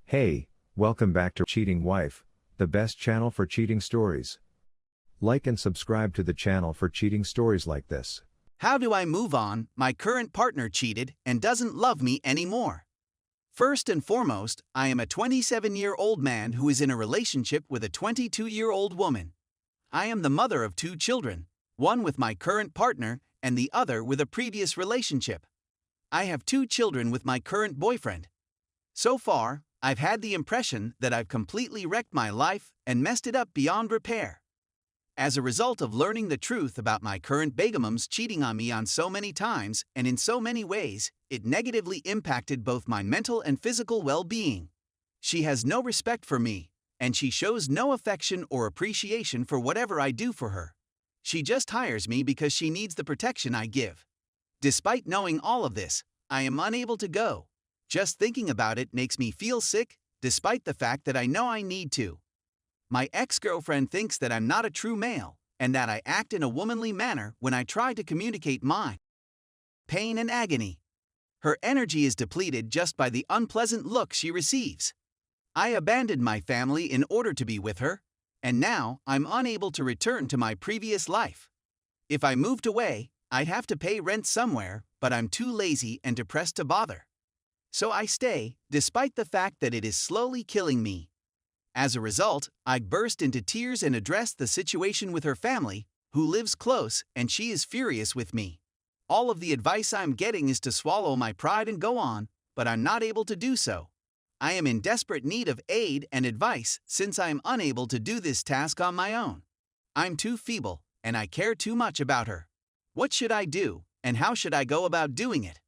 Hey, welcome back to Cheating Wife, the best channel for cheating stories. Like and subscribe to the channel for cheating stories like this. How do I move on? My current partner cheated and doesn't love me anymore. First and foremost, I am a 27-year-old man who is in a relationship with a 22-year-old woman. I am the mother of 2 children, one with my current partner and the other with a previous relationship. I have 2 children with my current boyfriend. So far, I've had the impression that I've completely wrecked my life and messed it up beyond repair. As a result of learning the truth about my current bigamums cheating on me on so many times and in so many ways, it negatively impacted both my mental and physical well-being. She has no respect for me, and she shows no affection or appreciation for whatever I do for her. She just hires me because she needs the protection I give. Despite knowing all of this, I am unable to go. Just thinking about it makes me feel sick, despite the fact that I know I need to. My ex-girlfriend thinks that I'm not a true male, and that I act in a womanly manner when I try to communicate my pain and agony. Her energy is depleted just by the unpleasant look she receives. I abandoned my family in order to be with her, and now I'm unable to return to my previous life. If I moved away, I'd have to pay rent somewhere, but I'm too lazy and depressed to bother. So I stay, despite the fact that it is slowly killing me. As a result, I burst into tears and addressed the situation with her family, who lives close, and she is furious with me. All of the advice I'm getting is to swallow my pride and go on, but I'm not able to do so. I am in desperate need of aid and advice since I am unable to do this task on my own. I'm too feeble, and I care too much about her. What should I do, and how should I go about doing it?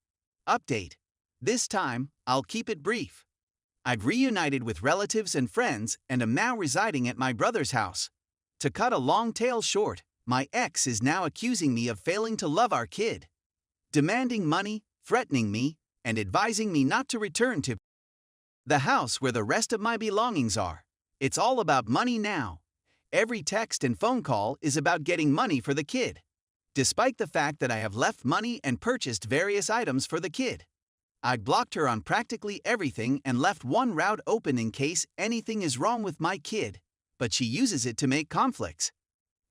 Update. This time, I'll keep it brief. I've reunited with relatives and friends and am now residing at my brother's house. To cut a long tale short, my ex is now accusing me of failing to love our kid, demanding money, threatening me, and advising me not to return to the house where the rest of my belongings are. It's all about money now. Every text and phone call is about getting money for the kid, despite the fact that I have left money and purchased various items for the kid. I blocked her on practically everything and left one route open in case anything is wrong with my kid, but she uses it to make conflicts.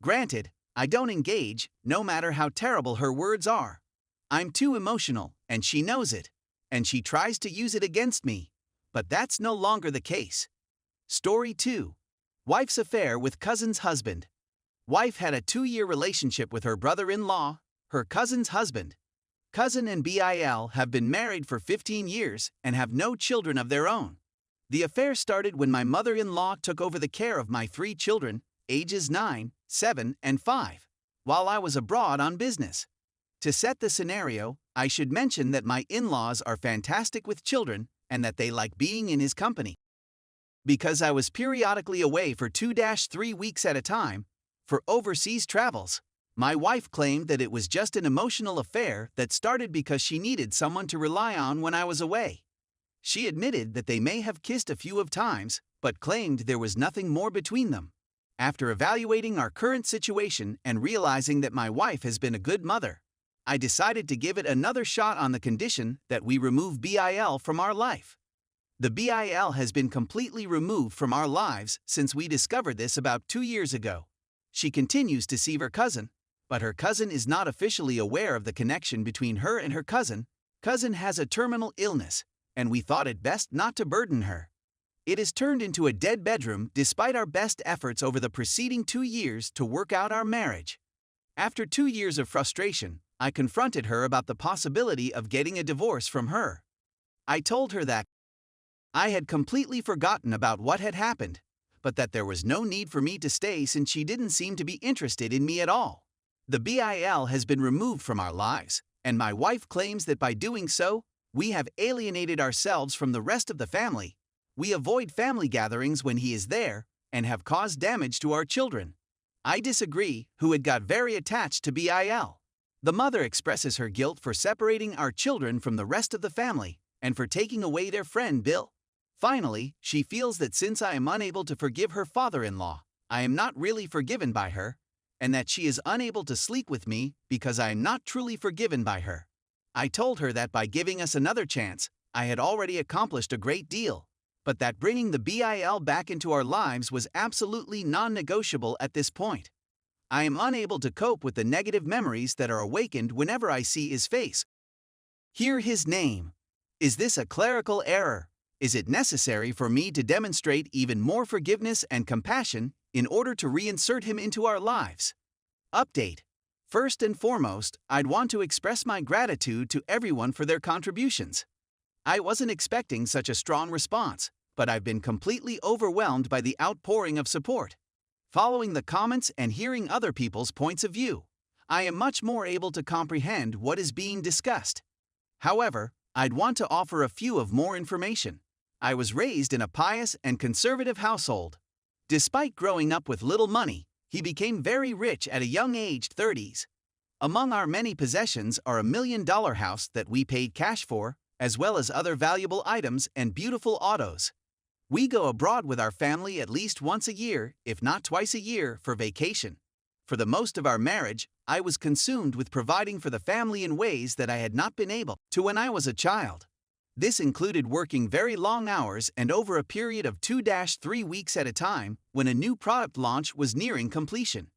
Granted, I don't engage, no matter how terrible her words are. I'm too emotional, and she knows it, and she tries to use it against me, but that's no longer the case. Story 2. Wife's affair with cousin's husband. Wife had a 2-year relationship with her brother-in-law, her cousin's husband. Cousin and BIL have been married for 15 years and have no children of their own. The affair started when my mother-in-law took over the care of my 3 children, ages 9, 7, and 5, while I was abroad on business. To set the scenario, I should mention that my in-laws are fantastic with children and that they like being in his company. Because I was periodically away for 2-3 weeks at a time, for overseas travels, my wife claimed that it was just an emotional affair that started because she needed someone to rely on when I was away. She admitted that they may have kissed a few of times, but claimed there was nothing more between them. After evaluating our current situation and realizing that my wife has been a good mother, I decided to give it another shot on the condition that we remove BIL from our life. The BIL has been completely removed from our lives since we discovered this about 2 years ago. She continues to see her cousin, but her cousin is not officially aware of the connection between her and her cousin. Cousin has a terminal illness, and we thought it best not to burden her. It has turned into a dead bedroom despite our best efforts over the preceding 2 years to work out our marriage. After 2 years of frustration, I confronted her about the possibility of getting a divorce from her. I told her that I had completely forgotten about what had happened, but that there was no need for me to stay since she didn't seem to be interested in me at all. The BIL has been removed from our lives, and my wife claims that by doing so, we have alienated ourselves from the rest of the family. We avoid family gatherings when he is there, and have caused damage to our children. I disagree, who had got very attached to BIL. The mother expresses her guilt for separating our children from the rest of the family, and for taking away their friend Bill. Finally, she feels that since I am unable to forgive her father-in-law, I am not really forgiven by her, and that she is unable to sleep with me because I am not truly forgiven by her. I told her that by giving us another chance, I had already accomplished a great deal, but that bringing the BIL back into our lives was absolutely non-negotiable at this point. I am unable to cope with the negative memories that are awakened whenever I see his face. Hear his name. Is this a clerical error? Is it necessary for me to demonstrate even more forgiveness and compassion in order to reinsert him into our lives? Update. First and foremost, I'd want to express my gratitude to everyone for their contributions. I wasn't expecting such a strong response, but I've been completely overwhelmed by the outpouring of support. Following the comments and hearing other people's points of view, I am much more able to comprehend what is being discussed. However, I'd want to offer a few of more information. I was raised in a pious and conservative household. Despite growing up with little money, he became very rich at a young age, 30s. Among our many possessions are $1 million house that we paid cash for, as well as other valuable items and beautiful autos. We go abroad with our family at least once a year, if not twice a year, for vacation. For the most of our marriage, I was consumed with providing for the family in ways that I had not been able to when I was a child. This included working very long hours and over a period of 2-3 weeks at a time when a new product launch was nearing completion.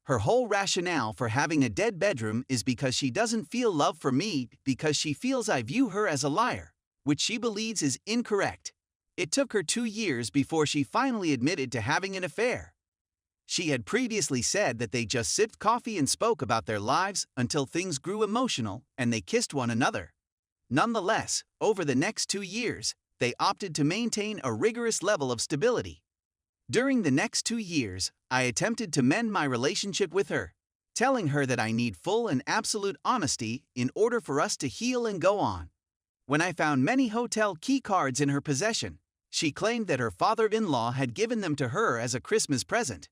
Her whole rationale for having a dead bedroom is because she doesn't feel love for me because she feels I view her as a liar, which she believes is incorrect. It took her 2 years before she finally admitted to having an affair. She had previously said that they just sipped coffee and spoke about their lives until things grew emotional and they kissed one another. Nonetheless, over the next 2 years, they opted to maintain a rigorous level of stability. During the next 2 years, I attempted to mend my relationship with her, telling her that I need full and absolute honesty in order for us to heal and go on. When I found many hotel key cards in her possession, she claimed that her father-in-law had given them to her as a Christmas present.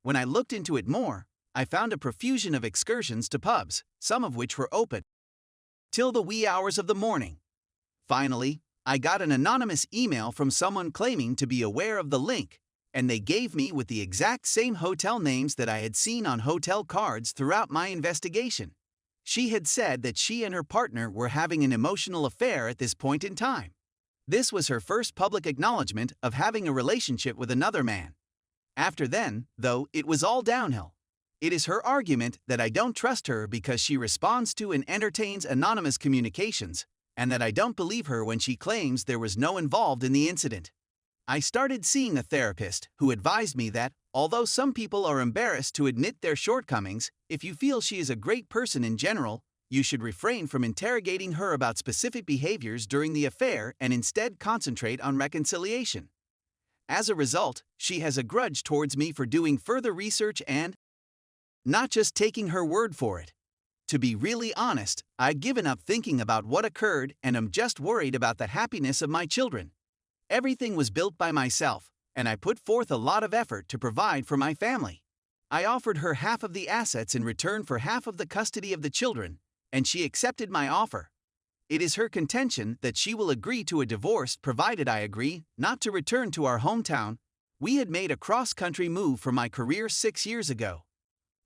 When I looked into it more, I found a profusion of excursions to pubs, some of which were open till the wee hours of the morning. Finally, I got an anonymous email from someone claiming to be aware of the link, and they gave me with the exact same hotel names that I had seen on hotel cards throughout my investigation. She had said that she and her partner were having an emotional affair at this point in time. This was her first public acknowledgement of having a relationship with another man. After then, though, it was all downhill. It is her argument that I don't trust her because she responds to and entertains anonymous communications, and that I don't believe her when she claims there was no involved in the incident. I started seeing a therapist who advised me that, although some people are embarrassed to admit their shortcomings, if you feel she is a great person in general, you should refrain from interrogating her about specific behaviors during the affair and instead concentrate on reconciliation. As a result, she has a grudge towards me for doing further research and not just taking her word for it. To be really honest, I've given up thinking about what occurred and am just worried about the happiness of my children. Everything was built by myself, and I put forth a lot of effort to provide for my family. I offered her half of the assets in return for half of the custody of the children, and she accepted my offer. It is her contention that she will agree to a divorce provided I agree not to return to our hometown. We had made a cross-country move for my career 6 years ago.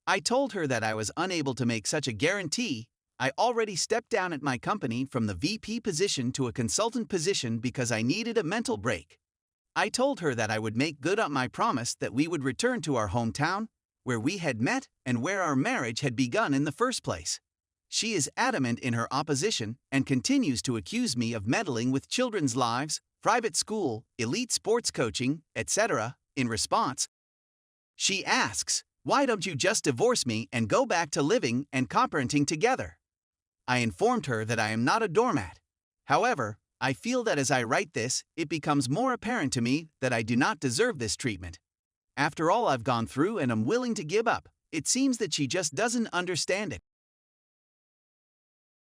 I told her that I was unable to make such a guarantee. I already stepped down at my company from the VP position to a consultant position because I needed a mental break. I told her that I would make good on my promise that we would return to our hometown, where we had met and where our marriage had begun in the first place. She is adamant in her opposition and continues to accuse me of meddling with children's lives, private school, elite sports coaching, etc. In response, she asks, "Why don't you just divorce me and go back to living and co-parenting together?" I informed her that I am not a doormat. However, I feel that as I write this, it becomes more apparent to me that I do not deserve this treatment. After all I've gone through and am willing to give up, it seems that she just doesn't understand it.